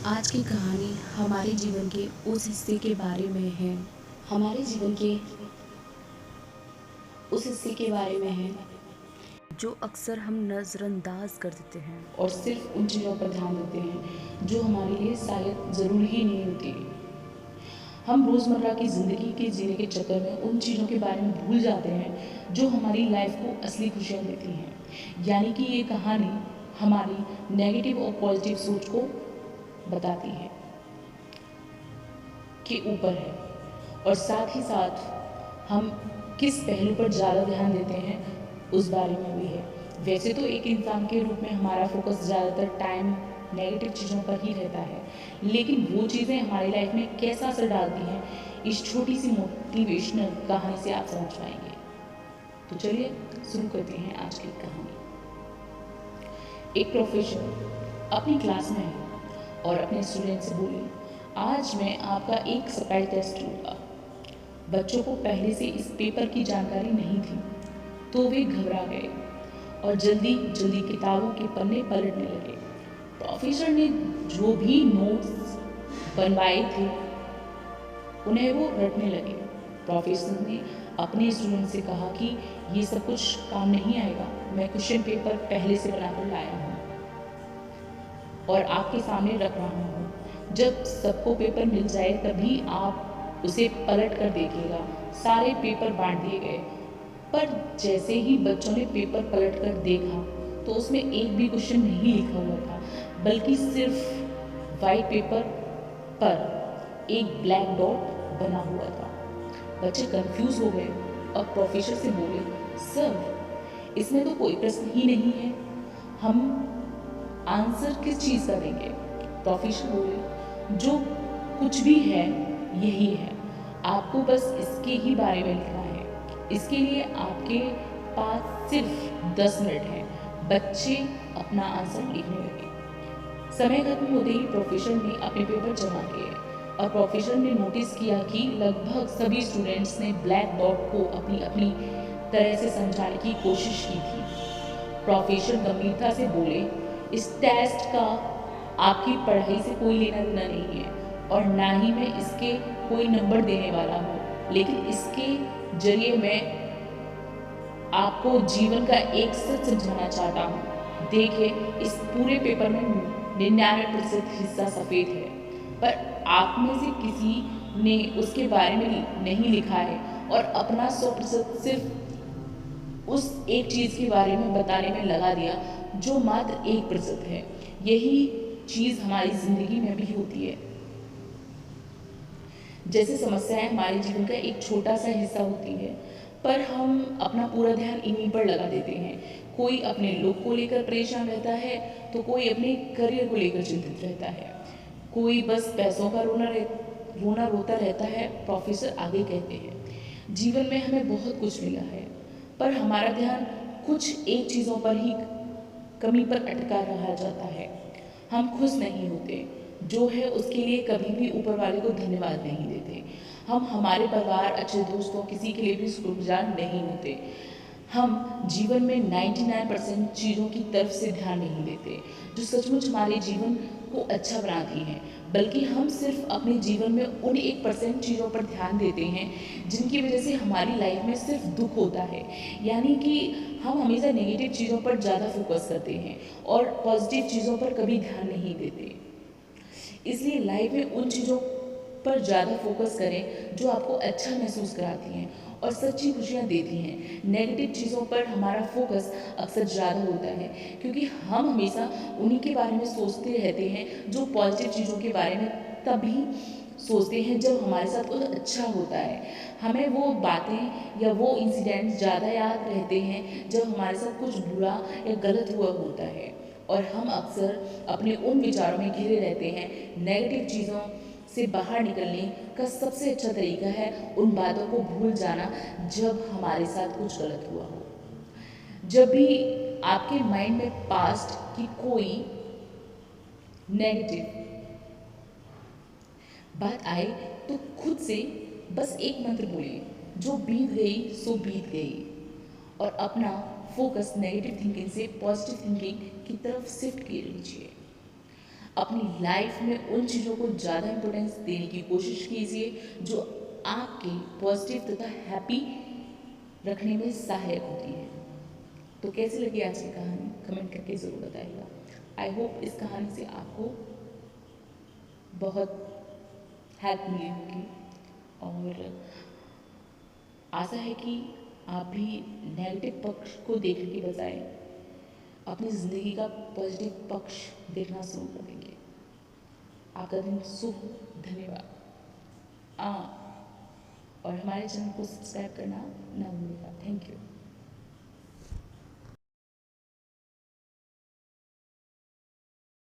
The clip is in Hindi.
आज की कहानी हमारे जीवन के उस हिस्से के बारे में है। हमारे जीवन के उस हिस्से के बारे में है जो अक्सर हम नज़रअंदाज कर देते हैं और सिर्फ उन चीज़ों पर ध्यान देते हैं जो हमारे लिए शायद ज़रूरी ही नहीं होती। हम रोज़मर्रा की ज़िंदगी के जीने के चक्कर में उन चीज़ों के बारे में भूल जाते हैं जो हमारी लाइफ को असली खुशियाँ देती हैं। यानी कि ये कहानी हमारी नेगेटिव और पॉजिटिव सोच को बताती है के ऊपर है, और साथ ही साथ हम किस पहलू पर ज़्यादा ध्यान देते हैं उस बारे में भी है। वैसे तो एक इंसान के रूप में हमारा फोकस ज़्यादातर टाइम नेगेटिव चीज़ों पर ही रहता है, लेकिन वो चीज़ें हमारी लाइफ में कैसा असर डालती हैं इस छोटी सी मोटिवेशनल कहानी से आप समझ पाएंगे। तो चलिए शुरू करते हैं आज की कहानी। एक प्रोफेसर अपनी क्लास में है और अपने स्टूडेंट से बोले, आज मैं आपका एक सरप्राइज टेस्ट लूँगा। बच्चों को पहले से इस पेपर की जानकारी नहीं थी, तो वे घबरा गए और जल्दी जल्दी किताबों के पन्ने पलटने लगे। प्रोफेसर ने जो भी नोट्स बनवाए थे उन्हें वो रटने लगे। प्रोफेसर ने अपने स्टूडेंट से कहा कि ये सब कुछ काम नहीं आएगा, मैं क्वेश्चन पेपर पहले से बनाकर लाया हूँ और आपके सामने रख रहा हूँ। जब सबको पेपर मिल जाए तभी आप उसे पलट कर देखिएगा। सारे पेपर बांट दिए गए, पर जैसे ही बच्चों ने पेपर पलट कर देखा तो उसमें एक भी क्वेश्चन नहीं लिखा हुआ था, बल्कि सिर्फ वाइट पेपर पर एक ब्लैक डॉट बना हुआ था। बच्चे कंफ्यूज हो गए और प्रोफेसर से बोले, सर इसमें तो कोई प्रश्न ही नहीं है, हम आंसर किस चीज़ का देंगे? प्रोफेसर बोले, जो कुछ भी है यही है, आपको बस इसके ही बारे में लिखना है। इसके लिए आपके पास सिर्फ 10 मिनट है। बच्चे अपना आंसर लिखने लगे। समय खत्म होते ही प्रोफेसर ने अपने पेपर जमा किए और प्रोफेसर ने नोटिस किया कि लगभग सभी स्टूडेंट्स ने ब्लैक डॉट को अपनी अपनी तरह से समझाने की कोशिश की थी। प्रोफेसर गंभीरता से बोले, इस टेस्ट का आपकी पढ़ाई से कोई लेना देना नहीं है और ना ही मैं इसके कोई नंबर देने वाला हूँ, लेकिन इसके जरिए मैं आपको जीवन का एक सच समझाना चाहता हूँ। देखिए, इस पूरे पेपर में 99% हिस्सा सफ़ेद है, पर आप में से किसी ने उसके बारे में नहीं लिखा है और अपना 100% सिर्फ उस एक चीज़ के बारे में बताने में लगा दिया जो मात्र 1% है। यही चीज़ हमारी ज़िंदगी में भी होती है। जैसे समस्याएं हमारे जीवन का एक छोटा सा हिस्सा होती है, पर हम अपना पूरा ध्यान इन्हीं पर लगा देते हैं। कोई अपने लुक को लेकर परेशान रहता है, तो कोई अपने करियर को लेकर चिंतित रहता है, कोई बस पैसों का रोना रोता रहता है। प्रोफेसर आगे कहते हैं, जीवन में हमें बहुत कुछ मिला है, पर हमारा ध्यान कुछ एक चीज़ों पर ही कमी पर अटका रहा जाता है। हम खुश नहीं होते, जो है उसके लिए कभी भी ऊपर वाले को धन्यवाद नहीं देते। हम हमारे परिवार, अच्छे दोस्तों, किसी के लिए भी शुक्रगुजार नहीं होते। हम जीवन में 99% चीज़ों की तरफ से ध्यान नहीं देते जो सचमुच हमारे जीवन को अच्छा बनाती हैं, बल्कि हम सिर्फ अपने जीवन में उन 1% चीज़ों पर ध्यान देते हैं जिनकी वजह से हमारी लाइफ में सिर्फ दुख होता है। यानी कि हम हमेशा नेगेटिव चीज़ों पर ज़्यादा फोकस करते हैं और पॉजिटिव चीज़ों पर कभी ध्यान नहीं देते। इसलिए लाइफ में उन चीज़ों पर ज़्यादा फोकस करें जो आपको अच्छा महसूस कराती हैं और सच्ची खुशियाँ देती हैं। नेगेटिव चीज़ों पर हमारा फोकस अक्सर ज़्यादा होता है, क्योंकि हम हमेशा उन्हीं के बारे में सोचते रहते हैं जो पॉजिटिव चीज़ों के बारे में तभी सोचते हैं जब हमारे साथ कुछ अच्छा होता है। हमें वो बातें या वो इंसिडेंट ज़्यादा याद रहते हैं जब हमारे साथ कुछ बुरा या गलत हुआ होता है, और हम अक्सर अपने उन विचारों में घिरे रहते हैं। नेगेटिव चीज़ों से बाहर निकलने का सबसे अच्छा तरीका है उन बातों को भूल जाना जब हमारे साथ कुछ गलत हुआ हो। जब भी आपके माइंड में पास्ट की कोई नेगेटिव बात आए तो खुद से बस एक मंत्र बोलिए, जो बीत गई सो बीत गई, और अपना फोकस नेगेटिव थिंकिंग से पॉजिटिव थिंकिंग की तरफ शिफ्ट कर लीजिए। अपनी लाइफ में उन चीज़ों को ज़्यादा इम्पोर्टेंस देने की कोशिश कीजिए जो आपके पॉजिटिव तथा हैप्पी रखने में सहायक होती है। तो कैसी लगी आज की कहानी कमेंट करके ज़रूर बताइएगा। आई होप इस कहानी से आपको बहुत हेल्प मिली होगी और आशा है कि आप भी नेगेटिव पक्ष को देखने के बजाय अपनी ज़िंदगी का पॉजिटिव पक्ष देखना शुरू कर देंगे। आपका दिन शुभ हो। धन्यवाद। और हमारे चैनल को सब्सक्राइब करना ना भूलिएगा। Thank you.